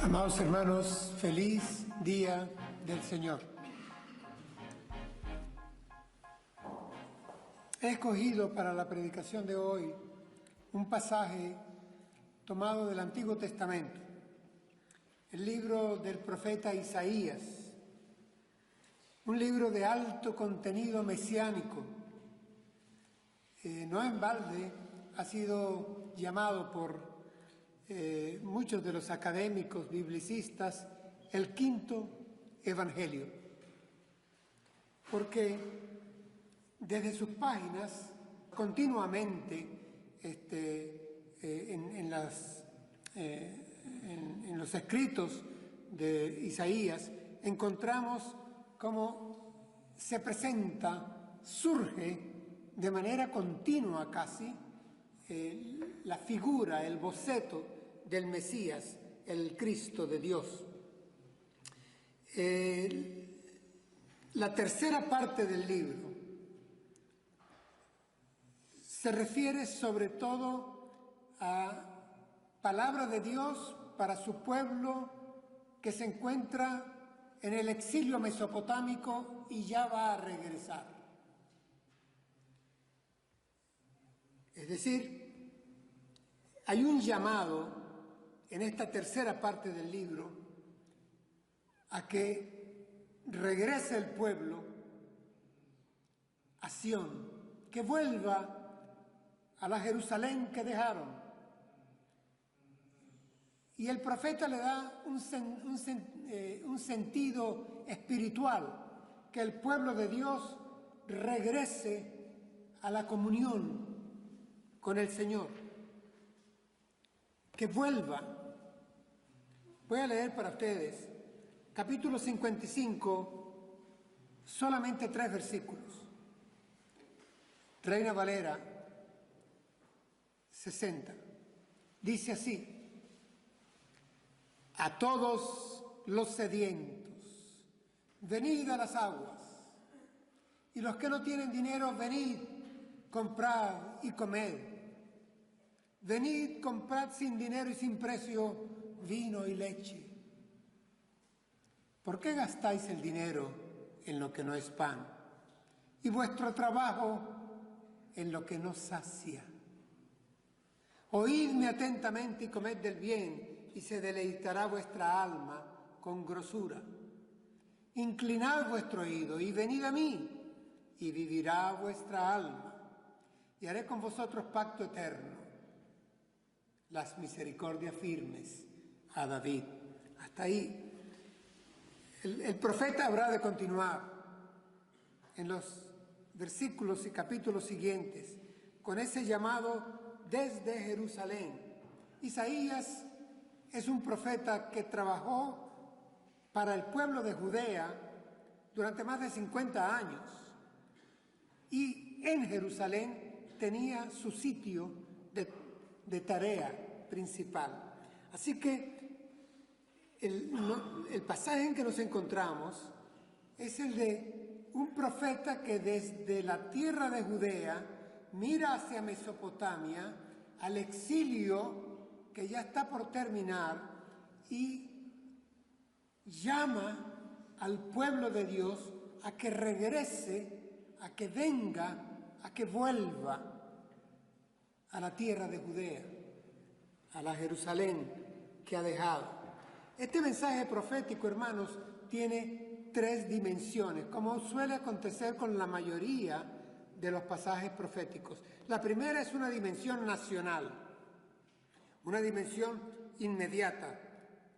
Amados hermanos, feliz día del Señor. He escogido para la predicación de hoy un pasaje tomado del Antiguo Testamento, el libro del profeta Isaías, un libro de alto contenido mesiánico. No en balde ha sido llamado por muchos de los académicos biblicistas el quinto evangelio, porque desde sus páginas continuamente en los escritos de Isaías encontramos cómo se presenta, surge de manera continua casi la figura, el boceto del Mesías, el Cristo de Dios. La tercera parte del libro se refiere sobre todo a palabra de Dios para su pueblo que se encuentra en el exilio mesopotámico y ya va a regresar. Es decir, hay un llamado en esta tercera parte del libro a que regrese el pueblo a Sión, que vuelva a la Jerusalén que dejaron. Y el profeta le da un sentido espiritual, que el pueblo de Dios regrese a la comunión con el Señor, que vuelva. Voy a leer para ustedes capítulo 55, solamente 3 versículos. Reina Valera 60. Dice así: a todos los sedientos, venid a las aguas, y los que no tienen dinero, venid, comprad y comed. Venid, comprad sin dinero y sin precio vino y leche. ¿Por qué gastáis el dinero en lo que no es pan y vuestro trabajo en lo que no sacia? Oídme atentamente y comed del bien, y se deleitará vuestra alma con grosura. Inclinad vuestro oído y venid a mí, y vivirá vuestra alma, y haré con vosotros pacto eterno, las misericordias firmes a David. Hasta ahí. El profeta habrá de continuar en los versículos y capítulos siguientes con ese llamado desde Jerusalén. Isaías es un profeta que trabajó para el pueblo de Judea durante más de 50 años y en Jerusalén tenía su sitio de tarea principal. Así que el pasaje en que nos encontramos es el de un profeta que desde la tierra de Judea mira hacia Mesopotamia, al exilio que ya está por terminar, y llama al pueblo de Dios a que regrese, a que venga, a que vuelva a la tierra de Judea, a la Jerusalén que ha dejado. Este mensaje profético, hermanos, tiene 3 dimensiones, como suele acontecer con la mayoría de los pasajes proféticos. La primera es una dimensión nacional, una dimensión inmediata,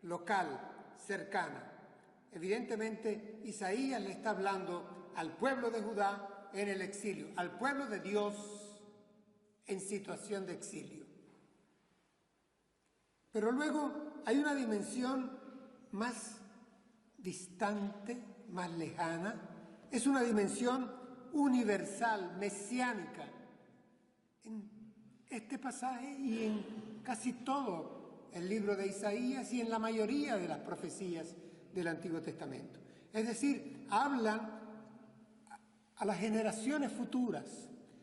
local, cercana. Evidentemente, Isaías le está hablando al pueblo de Judá en el exilio, al pueblo de Dios en situación de exilio. Pero luego hay una dimensión más distante, más lejana. Es una dimensión universal, mesiánica. En este pasaje y en casi todo el libro de Isaías y en la mayoría de las profecías del Antiguo Testamento. Es decir, hablan a las generaciones futuras.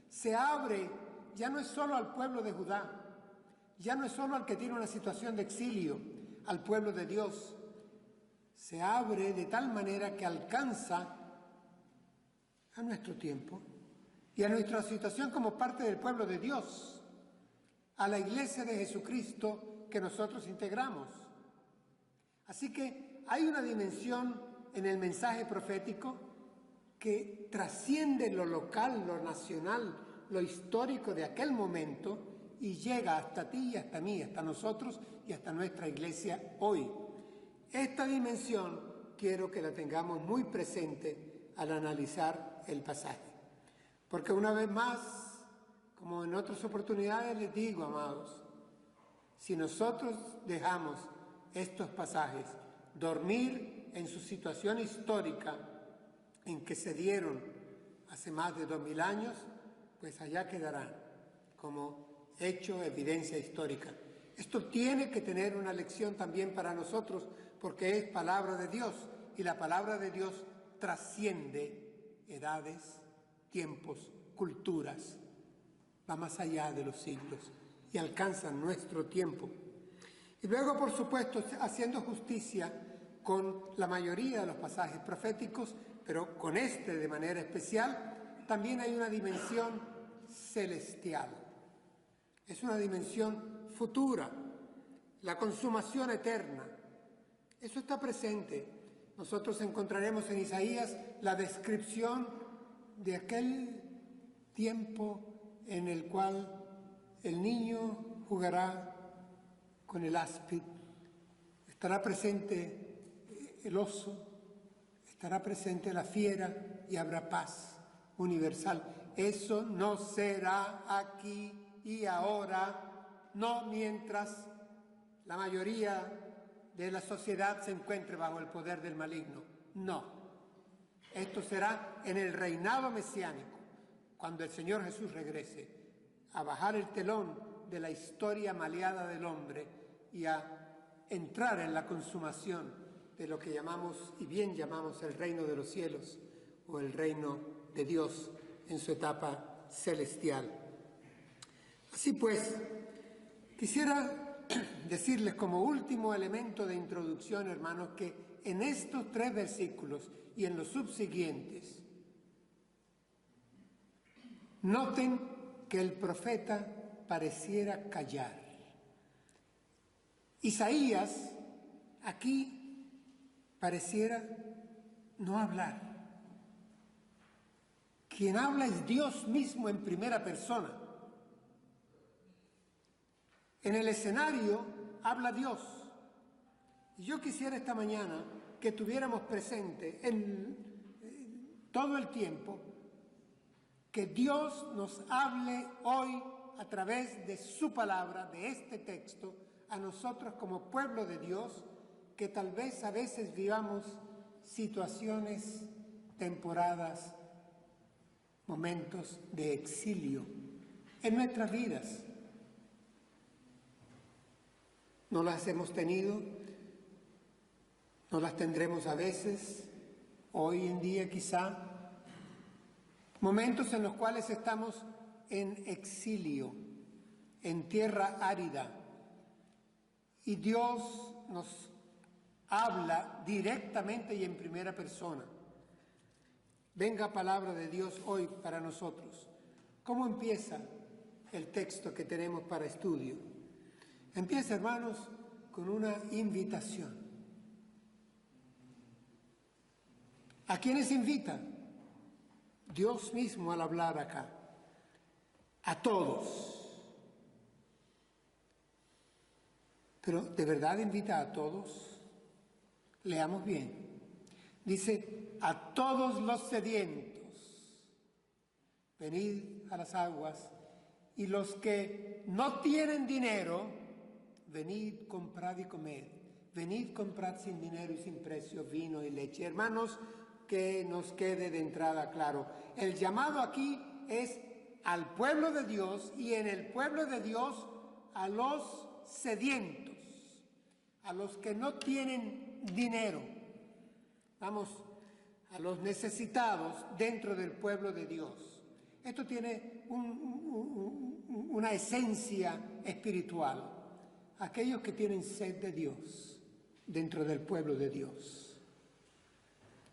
Se abre, ya no es solo al pueblo de Judá, ya no es solo al que tiene una situación de exilio, al pueblo de Dios se abre de tal manera que alcanza a nuestro tiempo y a nuestra situación como parte del pueblo de Dios, a la iglesia de Jesucristo que nosotros integramos. Así que hay una dimensión en el mensaje profético que trasciende lo local, lo nacional, lo histórico de aquel momento y llega hasta ti y hasta mí, hasta nosotros y hasta nuestra iglesia hoy. Esta dimensión quiero que la tengamos muy presente al analizar el pasaje. Porque una vez más, como en otras oportunidades les digo, amados, si nosotros dejamos estos pasajes dormir en su situación histórica en que se dieron hace más de 2000 años, pues allá quedarán como hecho, evidencia histórica. Esto tiene que tener una lección también para nosotros, porque es palabra de Dios, y la palabra de Dios trasciende edades, tiempos, culturas, va más allá de los siglos y alcanza nuestro tiempo. Y luego, por supuesto, haciendo justicia con la mayoría de los pasajes proféticos, pero con este de manera especial, también hay una dimensión celestial. Es una dimensión futura, la consumación eterna. Eso está presente. Nosotros encontraremos en Isaías la descripción de aquel tiempo en el cual el niño jugará con el áspid, estará presente el oso, estará presente la fiera y habrá paz universal. Eso no será aquí y ahora, no mientras la mayoría de la sociedad se encuentre bajo el poder del maligno. No. Esto será en el reinado mesiánico, cuando el Señor Jesús regrese a bajar el telón de la historia maleada del hombre y a entrar en la consumación de lo que llamamos, y bien llamamos, el reino de los cielos o el reino de Dios en su etapa celestial. Así pues, quisiera decirles como último elemento de introducción, hermanos, que en estos 3 versículos y en los subsiguientes, noten que el profeta pareciera callar. Isaías aquí pareciera no hablar. Quien habla es Dios mismo en primera persona. En el escenario habla Dios. Y yo quisiera esta mañana que tuviéramos presente en todo el tiempo que Dios nos hable hoy a través de su palabra, de este texto, a nosotros como pueblo de Dios, que tal vez a veces vivamos situaciones, temporadas, momentos de exilio en nuestras vidas. No las hemos tenido, no las tendremos a veces, hoy en día quizá, momentos en los cuales estamos en exilio, en tierra árida, y Dios nos habla directamente y en primera persona. Venga palabra de Dios hoy para nosotros. ¿Cómo empieza el texto que tenemos para estudio? Empieza, hermanos, con una invitación. ¿A quiénes invita? Dios mismo al hablar acá. A todos. Pero ¿de verdad invita a todos? Leamos bien. Dice, a todos los sedientos, venid a las aguas, y los que no tienen dinero, venid, comprad y comed. Venid, comprad sin dinero y sin precio vino y leche. Hermanos, que nos quede de entrada claro. El llamado aquí es al pueblo de Dios, y en el pueblo de Dios a los sedientos, a los que no tienen dinero. Vamos, a los necesitados dentro del pueblo de Dios. Esto tiene una esencia espiritual. Aquellos que tienen sed de Dios, dentro del pueblo de Dios.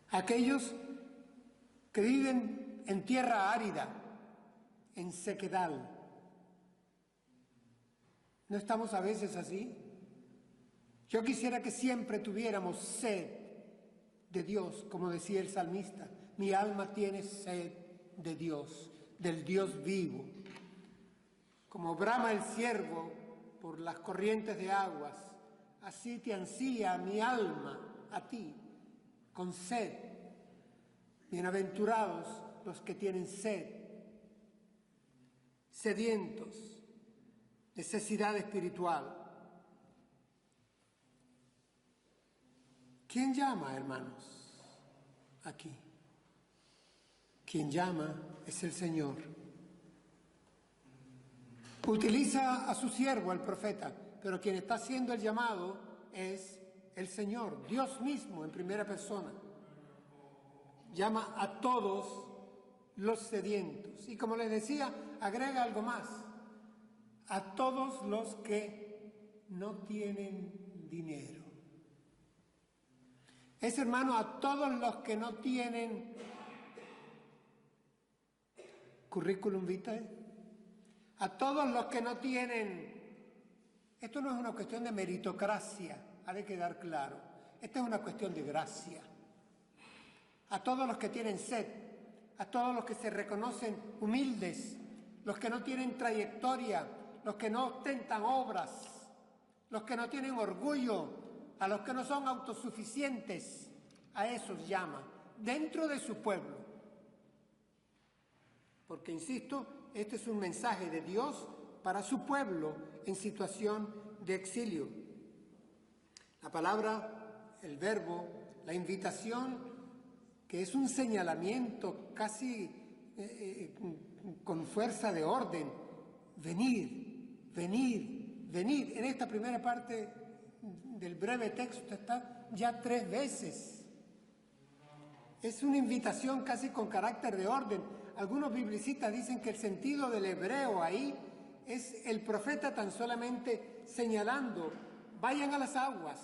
Aquellos que viven en tierra árida, en sequedad. ¿No estamos a veces así? Yo quisiera que siempre tuviéramos sed de Dios, como decía el salmista. Mi alma tiene sed de Dios, del Dios vivo. Como brama el ciervo por las corrientes de aguas, así te ansía mi alma a ti, con sed. Bienaventurados los que tienen sed, sedientos, necesidad espiritual. ¿Quién llama, hermanos, aquí? Quien llama es el Señor. Utiliza a su siervo, el profeta, pero quien está haciendo el llamado es el Señor, Dios mismo en primera persona. Llama a todos los sedientos. Y como les decía, agrega algo más. A todos los que no tienen dinero. Es, hermano, a todos los que no tienen currículum vitae, a todos los que no tienen. Esto no es una cuestión de meritocracia, ha de quedar claro. Esta es una cuestión de gracia. A todos los que tienen sed, a todos los que se reconocen humildes, los que no tienen trayectoria, los que no ostentan obras, los que no tienen orgullo, a los que no son autosuficientes, a esos llama, dentro de su pueblo. Porque, insisto, este es un mensaje de Dios para su pueblo en situación de exilio. La palabra, el verbo, la invitación, que es un señalamiento casi con fuerza de orden. Venid, venid, venid. En esta primera parte del breve texto está ya 3 veces. Es una invitación casi con carácter de orden. Algunos biblicistas dicen que el sentido del hebreo ahí es el profeta tan solamente señalando, vayan a las aguas,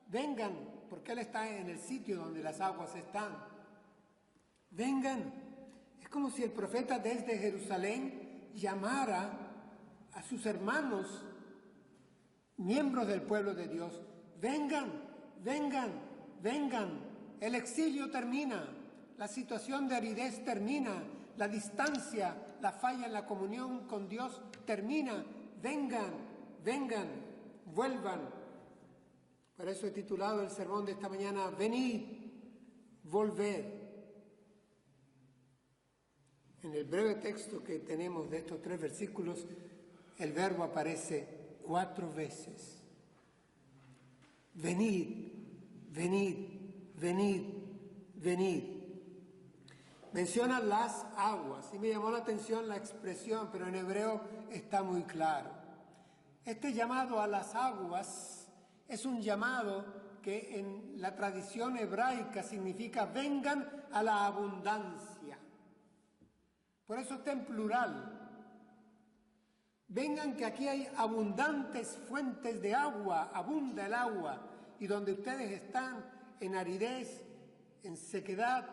vengan, porque él está en el sitio donde las aguas están. Vengan. Es como si el profeta desde Jerusalén llamara a sus hermanos, miembros del pueblo de Dios, vengan, vengan, vengan. El exilio termina, la situación de aridez termina, la distancia, la falla en la comunión con Dios termina. Vengan, vengan, vuelvan. Por eso he titulado el sermón de esta mañana, venid, volved. En el breve texto que tenemos de estos 3 versículos, el verbo aparece 4 veces. Venid, venid, venid, venid. Menciona las aguas, y me llamó la atención la expresión, pero en hebreo está muy claro. Este llamado a las aguas es un llamado que en la tradición hebraica significa vengan a la abundancia. Por eso está en plural. Vengan, que aquí hay abundantes fuentes de agua, abunda el agua, y donde ustedes están en aridez, en sequedad,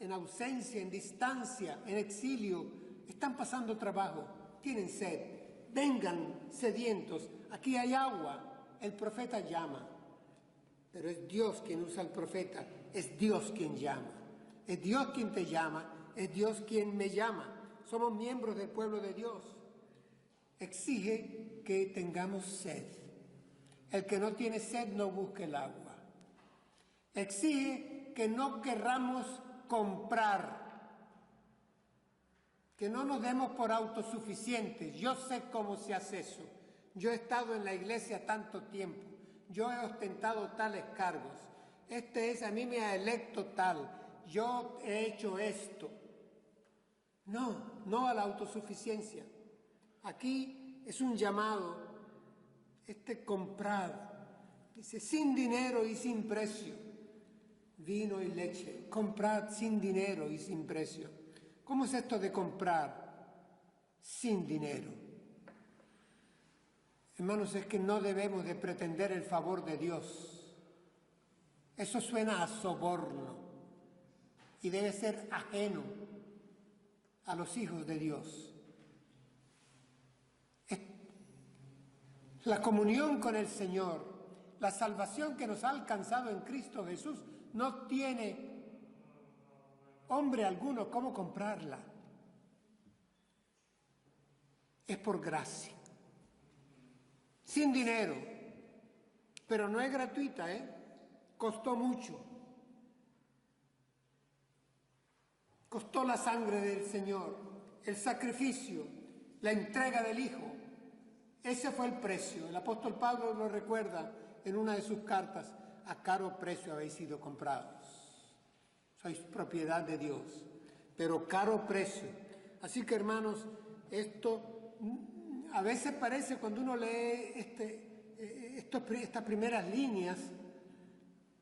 en ausencia, en distancia, en exilio, están pasando trabajo, tienen sed, vengan sedientos, aquí hay agua. El profeta llama, pero es Dios quien usa al profeta, es Dios quien llama, es Dios quien te llama, es Dios quien me llama. Somos miembros del pueblo de Dios. Exige que tengamos sed. El que no tiene sed no busque el agua. Exige que no querramos comprar, que no nos demos por autosuficientes. Yo sé cómo se hace eso. Yo he estado en la iglesia tanto tiempo. Yo he ostentado tales cargos. A mí me ha electo tal. Yo he hecho esto. No a la autosuficiencia. Aquí es un llamado, comprad, dice, sin dinero y sin precio, vino y leche, comprad sin dinero y sin precio. ¿Cómo es esto de comprar sin dinero? Hermanos, es que no debemos de pretender el favor de Dios Eso suena a soborno y debe ser ajeno a los hijos de Dios. La comunión con el Señor, la salvación que nos ha alcanzado en Cristo Jesús, no tiene hombre alguno cómo comprarla. Es por gracia, sin dinero, pero no es gratuita, costó mucho. Costó la sangre del Señor, el sacrificio, la entrega del Hijo. Ese fue el precio. El apóstol Pablo lo recuerda en una de sus cartas: a caro precio habéis sido comprados. Sois propiedad de Dios, pero caro precio. Así que, hermanos, esto a veces parece, cuando uno lee estas primeras líneas,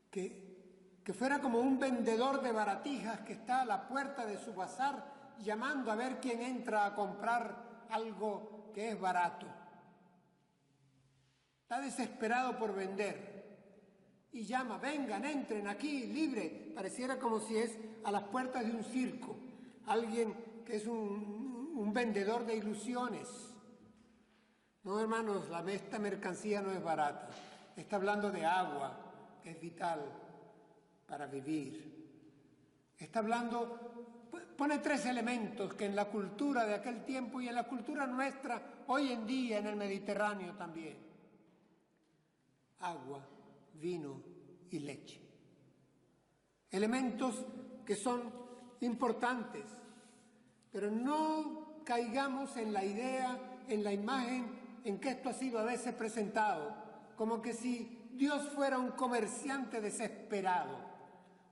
que fuera como un vendedor de baratijas que está a la puerta de su bazar llamando a ver quién entra a comprar algo que es barato. Está desesperado por vender y llama: vengan, entren aquí, libre. Pareciera como si es a las puertas de un circo, alguien que es un vendedor de ilusiones. No, hermanos, esta mercancía no es barata. Está hablando de agua, que es vital para vivir. Está hablando, pone 3 elementos que en la cultura de aquel tiempo y en la cultura nuestra hoy en día en el Mediterráneo también: agua, vino y leche. Elementos que son importantes, pero no caigamos en la idea, en la imagen en que esto ha sido a veces presentado, como que si Dios fuera un comerciante desesperado,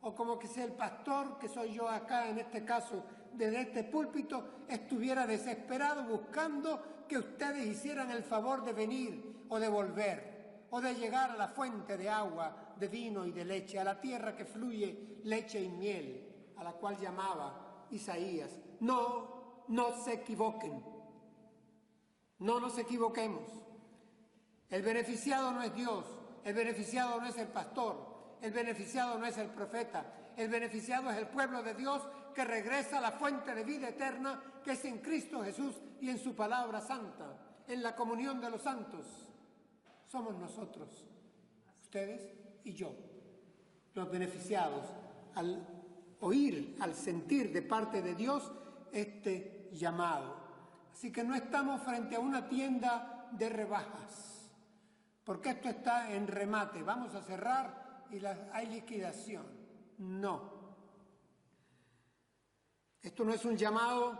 o como que si el pastor, que soy yo acá en este caso, desde este púlpito, estuviera desesperado buscando que ustedes hicieran el favor de venir o de volver, o de llegar a la fuente de agua, de vino y de leche, a la tierra que fluye leche y miel, a la cual llamaba Isaías. No se equivoquen. No nos equivoquemos. El beneficiado no es Dios, el beneficiado no es el pastor, el beneficiado no es el profeta, el beneficiado es el pueblo de Dios que regresa a la fuente de vida eterna que es en Cristo Jesús y en su palabra santa, en la comunión de los santos. Somos nosotros, ustedes y yo, los beneficiados al oír, al sentir de parte de Dios este llamado. Así que no estamos frente a una tienda de rebajas, porque esto está en remate, vamos a cerrar y hay liquidación. No. Esto no es un llamado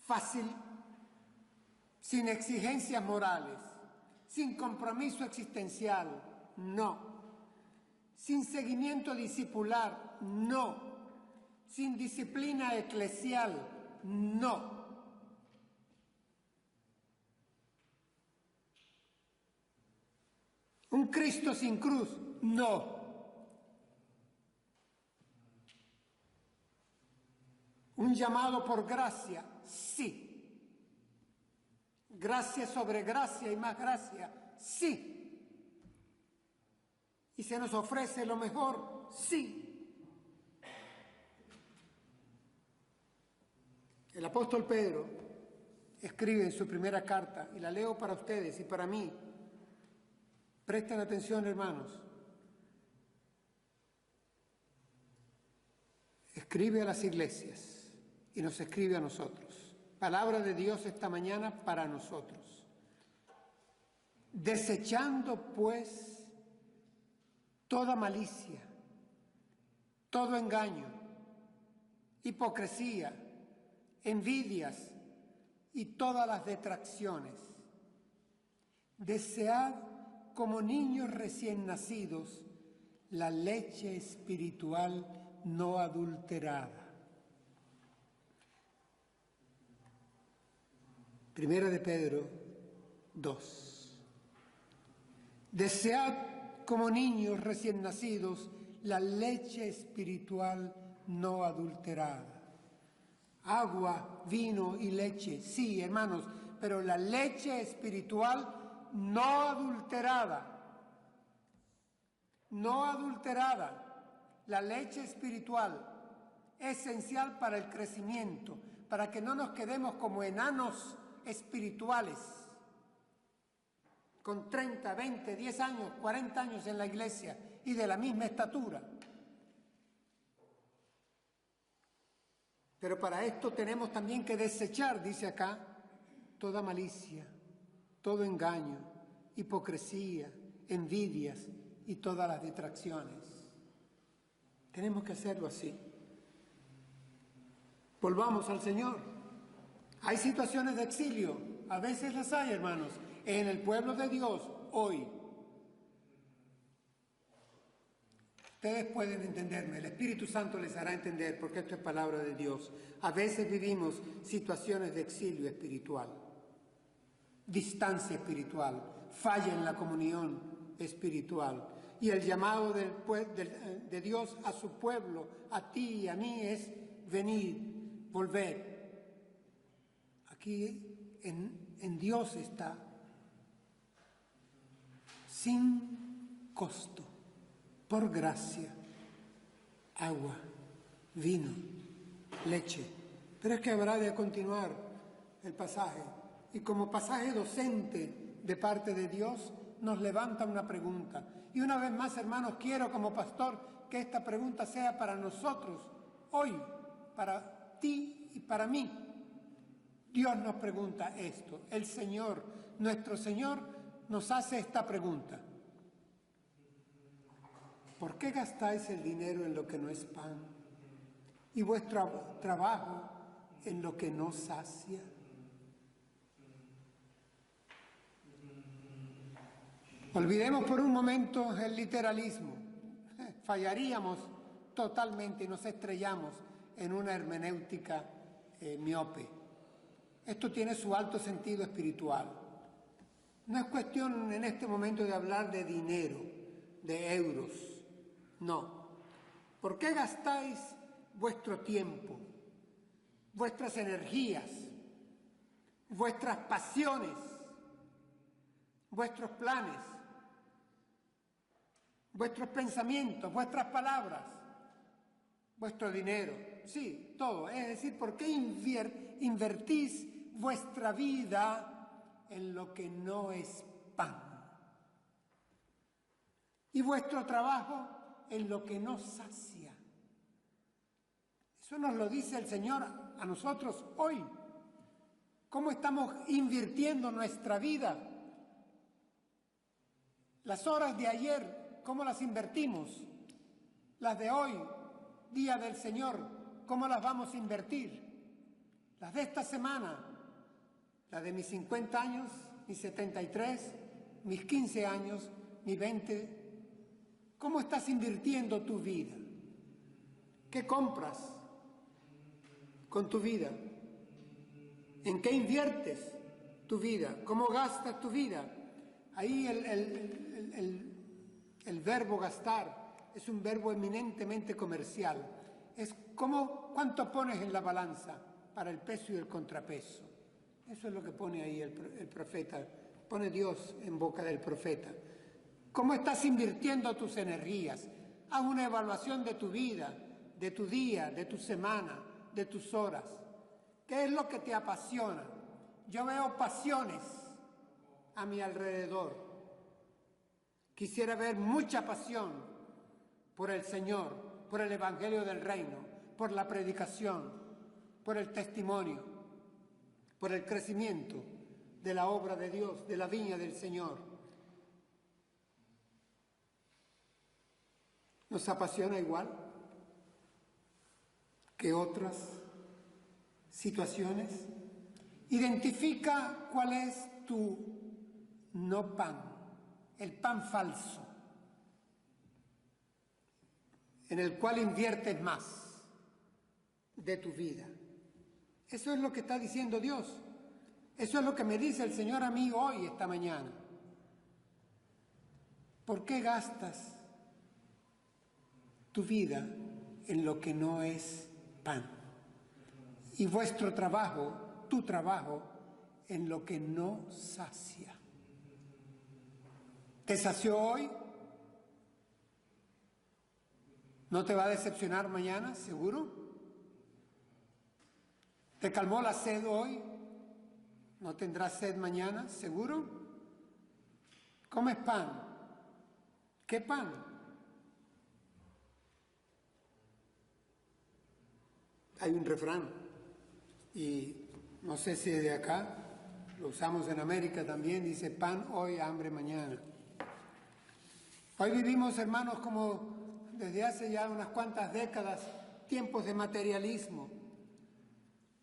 fácil, sin exigencias morales, sin compromiso existencial, no. Sin seguimiento discipular, no. Sin disciplina eclesial, no. Un Cristo sin cruz, no. Un llamado por gracia, sí. Gracia sobre gracia y más gracia, sí. Y se nos ofrece lo mejor, sí. El apóstol Pedro escribe en su primera carta, y la leo para ustedes y para mí. Presten atención, hermanos. Escribe a las iglesias y nos escribe a nosotros. Palabra de Dios esta mañana para nosotros. Desechando, pues, toda malicia, todo engaño, hipocresía, envidias y todas las detracciones. Desead como niños recién nacidos la leche espiritual no adulterada. Primera de Pedro 2. Desead como niños recién nacidos la leche espiritual no adulterada. Agua, vino y leche, sí, hermanos, pero la leche espiritual no adulterada. no adulterada, la leche espiritual, esencial para el crecimiento, para que no nos quedemos como enanos espirituales, con 30, 20, 10 años, 40 años en la iglesia y de la misma estatura. Pero para esto tenemos también que desechar, dice acá, toda malicia, todo engaño, hipocresía, envidias y todas las detracciones. Tenemos que hacerlo así. Volvamos al Señor. Hay situaciones de exilio, a veces las hay, hermanos, en el pueblo de Dios hoy. Ustedes pueden entenderme, el Espíritu Santo les hará entender, porque esto es palabra de Dios. A veces vivimos situaciones de exilio espiritual, distancia espiritual, falla en la comunión espiritual. Y el llamado de Dios a su pueblo, a ti y a mí, es venir, volver. Aquí en Dios está, sin costo, por gracia, agua, vino, leche. Pero es que habrá de continuar el pasaje. Y como pasaje docente de parte de Dios, nos levanta una pregunta. Y una vez más, hermanos, quiero como pastor que esta pregunta sea para nosotros, hoy, para ti y para mí. Dios nos pregunta esto. El Señor, nuestro Señor, nos hace esta pregunta. ¿Por qué gastáis el dinero en lo que no es pan y vuestro trabajo en lo que no sacia? Olvidemos por un momento el literalismo. Fallaríamos totalmente y nos estrellamos en una hermenéutica miope. Esto tiene su alto sentido espiritual. No es cuestión en este momento de hablar de dinero, de euros. No. ¿Por qué gastáis vuestro tiempo, vuestras energías, vuestras pasiones, vuestros planes, vuestros pensamientos, vuestras palabras, vuestro dinero? Sí, todo. Es decir, ¿por qué invertís vuestra vida en lo que no es pan? Y vuestro trabajo en lo que no sacia. Eso nos lo dice el Señor a nosotros hoy. ¿Cómo estamos invirtiendo nuestra vida? Las horas de ayer, ¿cómo las invertimos? Las de hoy, día del Señor, ¿cómo las vamos a invertir? Las de esta semana, las de mis 50 años, mis 73, mis 15 años, mis 20. ¿Cómo estás invirtiendo tu vida? ¿Qué compras con tu vida? ¿En qué inviertes tu vida? ¿Cómo gastas tu vida? Ahí el verbo gastar es un verbo eminentemente comercial. Es cuánto pones en la balanza para el peso y el contrapeso. Eso es lo que pone ahí el profeta, pone Dios en boca del profeta. ¿Cómo estás invirtiendo tus energías? Haz una evaluación de tu vida, de tu día, de tu semana, de tus horas. ¿Qué es lo que te apasiona? Yo veo pasiones a mi alrededor. Quisiera ver mucha pasión por el Señor, por el Evangelio del Reino, por la predicación, por el testimonio, por el crecimiento de la obra de Dios, de la viña del Señor. ¿Nos apasiona igual que otras situaciones? Identifica cuál es tu no pan, el pan falso, en el cual inviertes más de tu vida. Eso es lo que está diciendo Dios. Eso es lo que me dice el Señor a mí hoy, esta mañana. ¿Por qué gastas tu vida en lo que no es pan? Y vuestro trabajo, tu trabajo, en lo que no sacia. ¿Te sació hoy? ¿No te va a decepcionar mañana, seguro? ¿Te calmó la sed hoy? ¿No tendrás sed mañana, seguro? ¿Comes pan? ¿Qué pan? Hay un refrán, y no sé si es de acá, lo usamos en América también, dice pan hoy, hambre mañana. Hoy vivimos, hermanos, como desde hace ya unas cuantas décadas, tiempos de materialismo.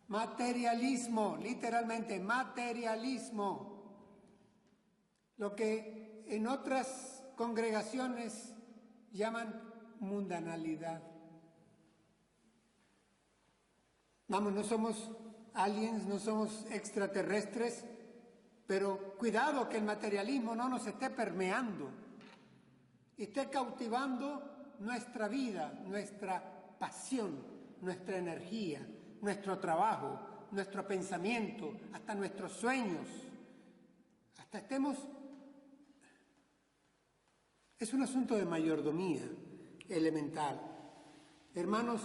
Materialismo, literalmente, materialismo. Lo que en otras congregaciones llaman mundanalidad. Vamos, no somos aliens, no somos extraterrestres, pero cuidado que el materialismo no nos esté permeando, esté cautivando nuestra vida, nuestra pasión, nuestra energía, nuestro trabajo, nuestro pensamiento, hasta nuestros sueños, hasta estemos... Es un asunto de mayordomía elemental. Hermanos,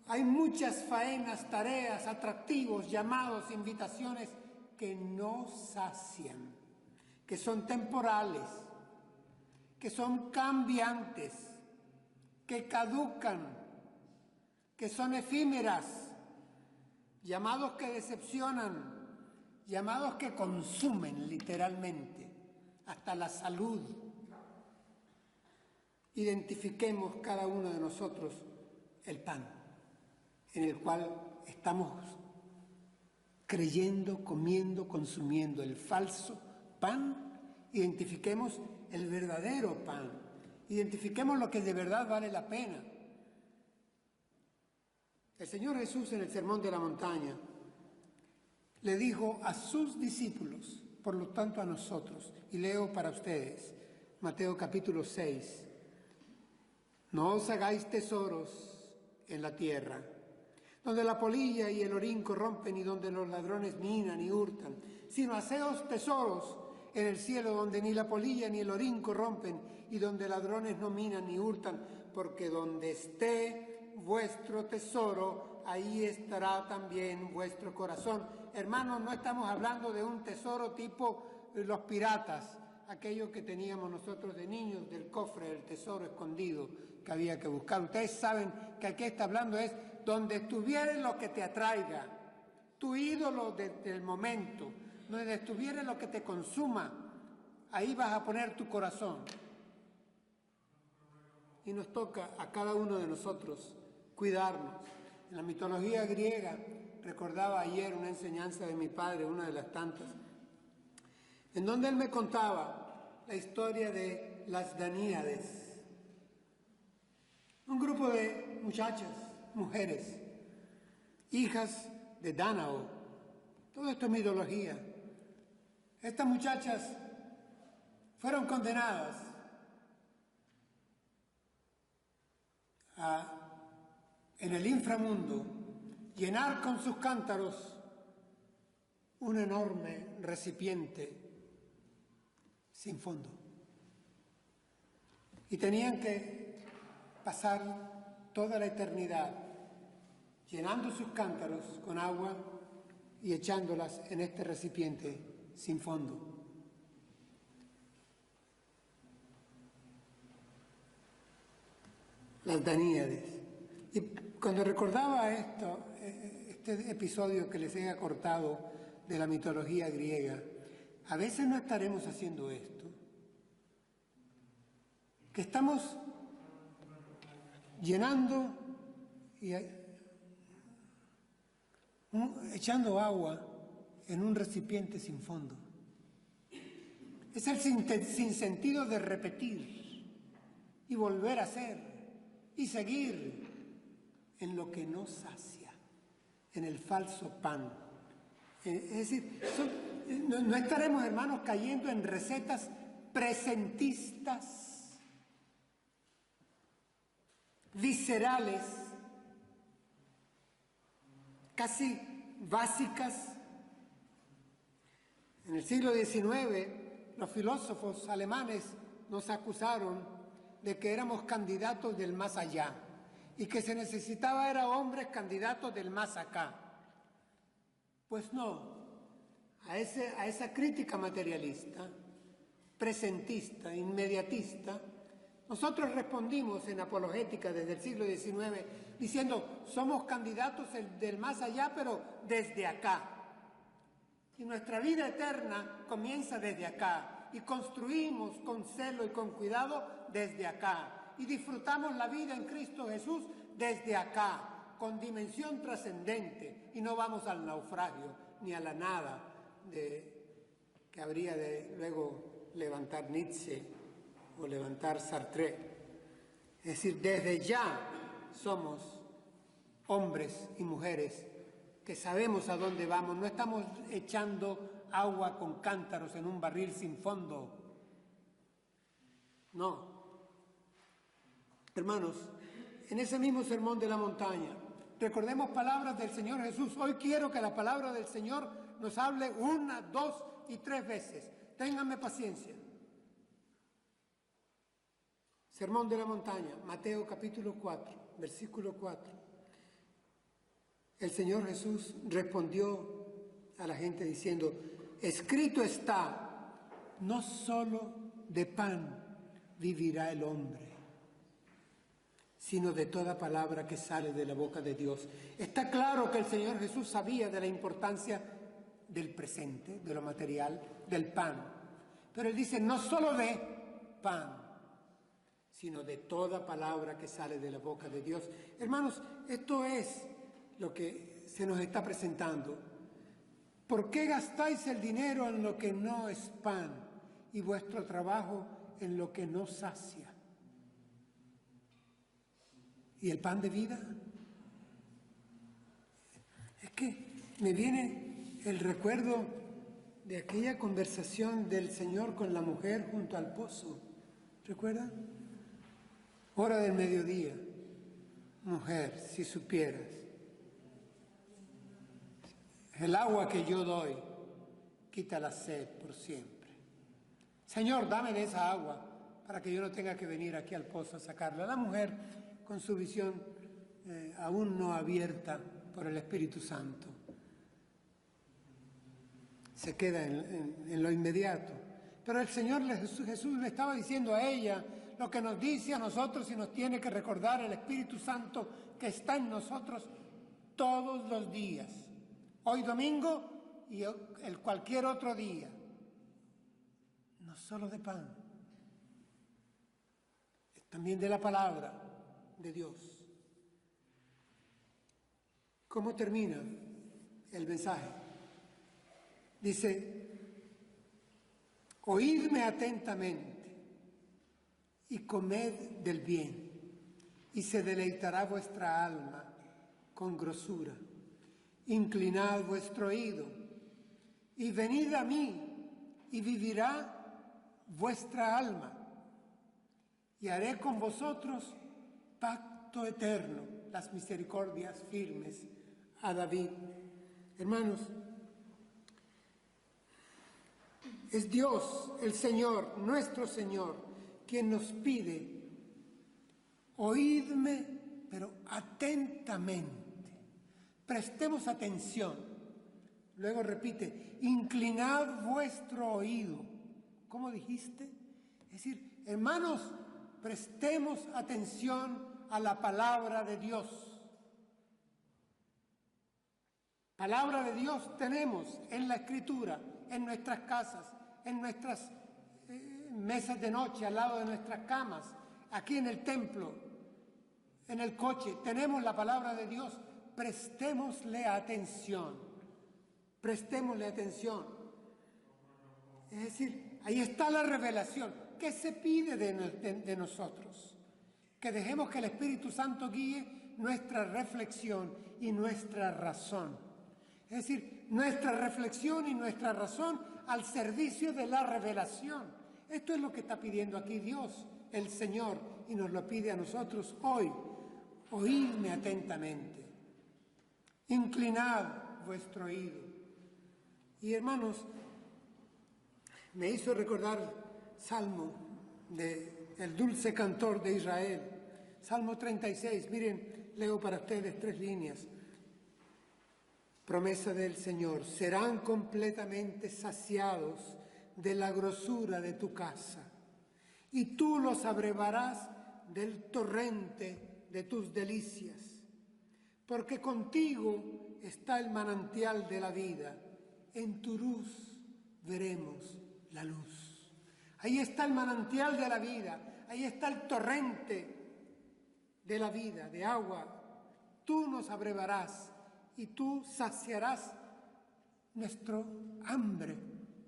hay muchas faenas, tareas, atractivos, llamados, invitaciones que no sacian, que son temporales, que son cambiantes, que caducan, que son efímeras, llamados que decepcionan, llamados que consumen literalmente, hasta la salud. Identifiquemos cada uno de nosotros el pan en el cual estamos creyendo, comiendo, consumiendo el falso pan. Identifiquemos el verdadero pan, identifiquemos lo que de verdad vale la pena. El Señor Jesús en el Sermón de la Montaña le dijo a sus discípulos, por lo tanto a nosotros, y leo para ustedes, Mateo capítulo 6, no os hagáis tesoros en la tierra, donde la polilla y el orín corrompen y donde los ladrones minan y hurtan, sino haceos tesoros en el cielo, donde ni la polilla ni el orín corrompen y donde ladrones no minan ni hurtan, porque donde esté vuestro tesoro, ahí estará también vuestro corazón. Hermanos, no estamos hablando de un tesoro tipo los piratas, aquello que teníamos nosotros de niños, del cofre del tesoro escondido que había que buscar. Ustedes saben que aquí está hablando es donde estuviere lo que te atraiga, tu ídolo del momento, donde estuviere lo que te consuma, ahí vas a poner tu corazón. Y nos toca a cada uno de nosotros cuidarnos. En la mitología griega, recordaba ayer una enseñanza de mi padre, una de las tantas, en donde él me contaba la historia de las Daníades, un grupo de muchachas, mujeres, hijas de Dánao. Todo esto es mitología. Estas muchachas fueron condenadas a, en el inframundo, llenar con sus cántaros un enorme recipiente sin fondo. Y tenían que pasar toda la eternidad llenando sus cántaros con agua y echándolas en este recipiente sin fondo. Las Daníades. Y cuando recordaba este episodio que les he acortado de la mitología griega, a veces no estaremos haciendo esto, que estamos llenando y echando agua en un recipiente sin fondo. Es el sinsentido de repetir y volver a hacer y seguir en lo que no sacia, en el falso pan. Es decir, no estaremos, hermanos, cayendo en recetas presentistas, viscerales, casi básicas. En el siglo XIX, los filósofos alemanes nos acusaron de que éramos candidatos del más allá y que se necesitaba era hombres candidatos del más acá. Pues no, a esa crítica materialista, presentista, inmediatista, nosotros respondimos en apologética desde el siglo XIX diciendo, somos candidatos del más allá, pero desde acá. Y nuestra vida eterna comienza desde acá y construimos con celo y con cuidado desde acá. Y disfrutamos la vida en Cristo Jesús desde acá, con dimensión trascendente, y no vamos al naufragio ni a la nada que habría de luego levantar Nietzsche o levantar Sartre. Es decir, desde ya somos hombres y mujeres que sabemos a dónde vamos, no estamos echando agua con cántaros en un barril sin fondo. No. Hermanos, en ese mismo sermón de la montaña, recordemos palabras del Señor Jesús. Hoy quiero que la palabra del Señor nos hable 1, 2 y 3 veces. Ténganme paciencia. Sermón de la montaña, Mateo capítulo 4, versículo 4. El Señor Jesús respondió a la gente diciendo, escrito está, no solo de pan vivirá el hombre, sino de toda palabra que sale de la boca de Dios. Está claro que el Señor Jesús sabía de la importancia del presente, de lo material, del pan. Pero Él dice, no solo de pan, sino de toda palabra que sale de la boca de Dios. Hermanos, esto es lo que se nos está presentando. ¿Por qué gastáis el dinero en lo que no es pan y vuestro trabajo en lo que no sacia? ¿Y el pan de vida? Es que me viene el recuerdo de aquella conversación del Señor con la mujer junto al pozo. ¿Recuerdan? Hora del mediodía. Mujer, si supieras, el agua que yo doy quita la sed por siempre. Señor, dame de esa agua para que yo no tenga que venir aquí al pozo a sacarla. La mujer, con su visión aún no abierta por el Espíritu Santo, se queda en lo inmediato. Pero el Señor Jesús le estaba diciendo a ella lo que nos dice a nosotros y nos tiene que recordar el Espíritu Santo que está en nosotros todos los días. Hoy domingo y el cualquier otro día. No solo de pan, también de la palabra de Dios. ¿Cómo termina el mensaje? Dice, oídme atentamente y comed del bien, y se deleitará vuestra alma con grosura. Inclinad vuestro oído y venid a mí, y vivirá vuestra alma, y haré con vosotros pacto eterno, las misericordias firmes a David. Hermanos, es Dios, el Señor, nuestro Señor, quien nos pide, oídme, pero atentamente. Prestemos atención. Luego repite, inclinad vuestro oído. ¿Cómo dijiste? Es decir, hermanos, prestemos atención a la palabra de Dios. Palabra de Dios tenemos en la Escritura, en nuestras casas, en nuestras mesas de noche, al lado de nuestras camas, aquí en el templo, en el coche. Tenemos la palabra de Dios. Prestémosle atención, prestémosle atención. Es decir, ahí está la revelación. ¿Qué se pide de nosotros? Que dejemos que el Espíritu Santo guíe nuestra reflexión y nuestra razón. Es decir, nuestra reflexión y nuestra razón al servicio de la revelación. Esto es lo que está pidiendo aquí Dios, el Señor, y nos lo pide a nosotros hoy. Oídme atentamente. Inclinad vuestro oído. Y hermanos, me hizo recordar Salmo de el dulce cantor de Israel. Salmo 36, miren, leo para ustedes 3 líneas. Promesa del Señor: serán completamente saciados de la grosura de tu casa, y tú los abrevarás del torrente de tus delicias, porque contigo está el manantial de la vida, en tu luz veremos la luz. Ahí está el manantial de la vida, ahí está el torrente de la vida, de agua. Tú nos abrevarás y tú saciarás nuestro hambre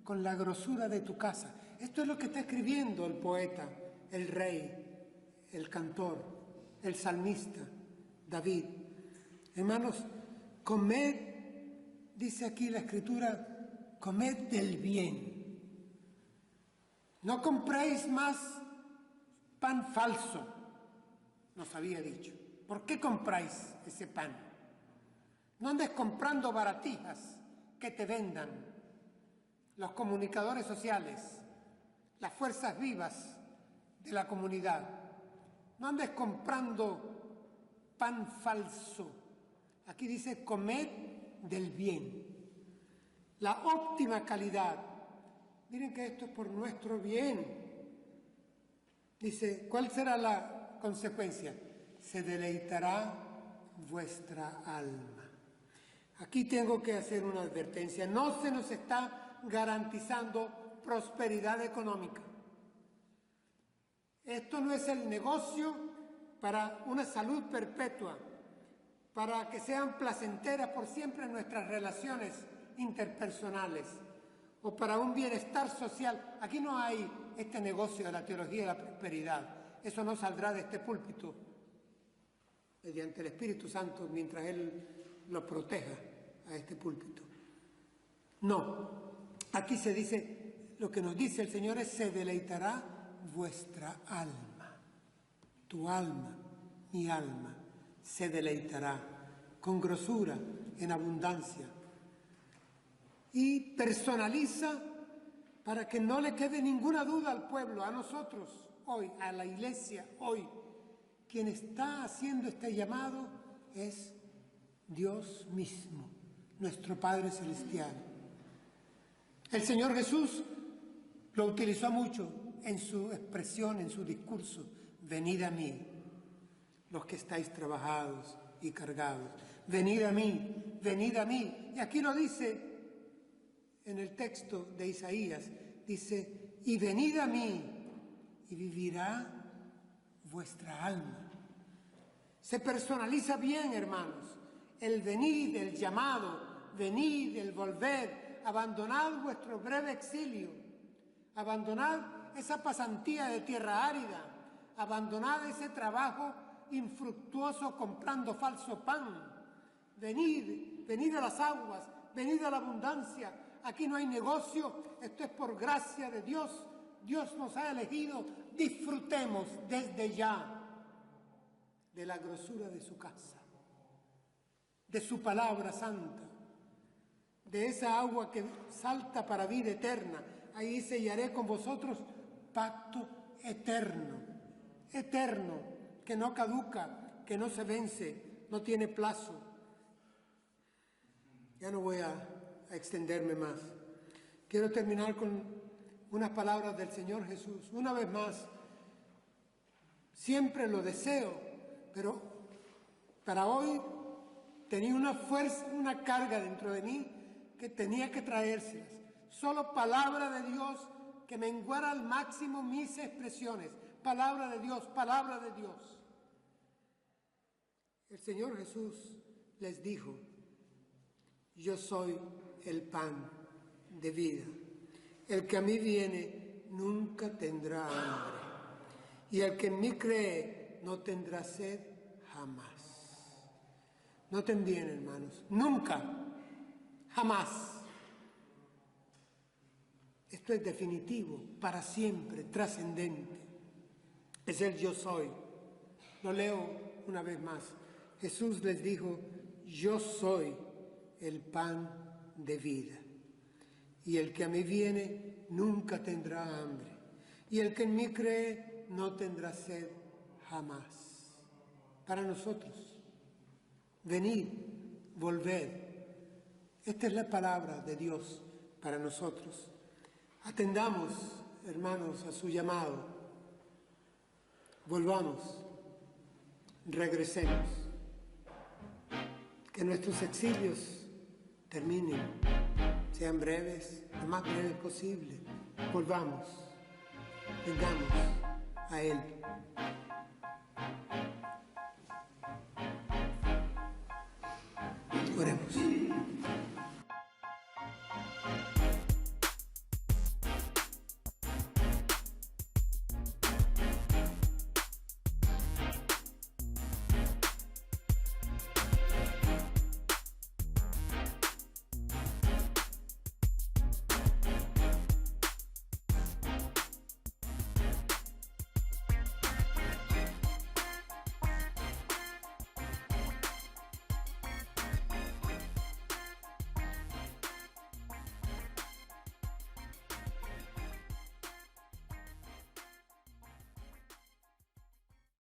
con la grosura de tu casa. Esto es lo que está escribiendo el poeta, el rey, el cantor, el salmista, David. Hermanos, comed, dice aquí la Escritura, comed del bien. No compréis más pan falso, nos había dicho. ¿Por qué compráis ese pan? No andes comprando baratijas que te vendan los comunicadores sociales, las fuerzas vivas de la comunidad. No andes comprando pan falso. Aquí dice, comed del bien, la óptima calidad. Miren que esto es por nuestro bien. Dice, ¿cuál será la consecuencia? Se deleitará vuestra alma. Aquí tengo que hacer una advertencia. No se nos está garantizando prosperidad económica. Esto no es el negocio para una salud perpetua, para que sean placenteras por siempre nuestras relaciones interpersonales o para un bienestar social. Aquí no hay este negocio de la teología de la prosperidad. Eso no saldrá de este púlpito mediante el Espíritu Santo mientras Él lo proteja a este púlpito. No, aquí se dice, lo que nos dice el Señor es: se deleitará vuestra alma. Tu alma, mi alma, se deleitará con grosura, en abundancia. Y personaliza para que no le quede ninguna duda al pueblo, a nosotros hoy, a la iglesia hoy. Quien está haciendo este llamado es Dios mismo, nuestro Padre Celestial. El Señor Jesús lo utilizó mucho en su expresión, en su discurso: venid a mí, los que estáis trabajados y cargados. Venid a mí, venid a mí. Y aquí lo dice en el texto de Isaías, dice: y venid a mí, y vivirá vuestra alma. Se personaliza bien, hermanos, el venid, el llamado, venid, el volver. Abandonad vuestro breve exilio, abandonad esa pasantía de tierra árida, abandonad ese trabajo infructuoso comprando falso pan. Venid, venid a las aguas, venid a la abundancia. Aquí no hay negocio, esto es por gracia de Dios. Dios nos ha elegido, disfrutemos desde ya de la grosura de su casa, de su palabra santa, de esa agua que salta para vida eterna. Ahí dice: y haré con vosotros pacto eterno, eterno, que no caduca, que no se vence, no tiene plazo. Ya no voy a extenderme más. Quiero terminar con unas palabras del Señor Jesús. Una vez más, siempre lo deseo, pero para hoy tenía una fuerza, una carga dentro de mí que tenía que traérselas. Solo palabra de Dios que menguara al máximo mis expresiones. Palabra de Dios, palabra de Dios. El Señor Jesús les dijo: yo soy el pan de vida. El que a mí viene nunca tendrá hambre, y el que en mí cree no tendrá sed jamás. Noten bien, hermanos, nunca, jamás. Esto es definitivo, para siempre, trascendente. Es el yo soy. Lo leo una vez más. Jesús les dijo: yo soy el pan de vida. Y el que a mí viene nunca tendrá hambre. Y el que en mí cree no tendrá sed jamás. Para nosotros, venid, volved. Esta es la palabra de Dios para nosotros. Atendamos, hermanos, a su llamado. Volvamos, regresemos. Que nuestros exilios terminen, sean breves, lo más breves posible. Volvamos, vengamos a Él. Oremos.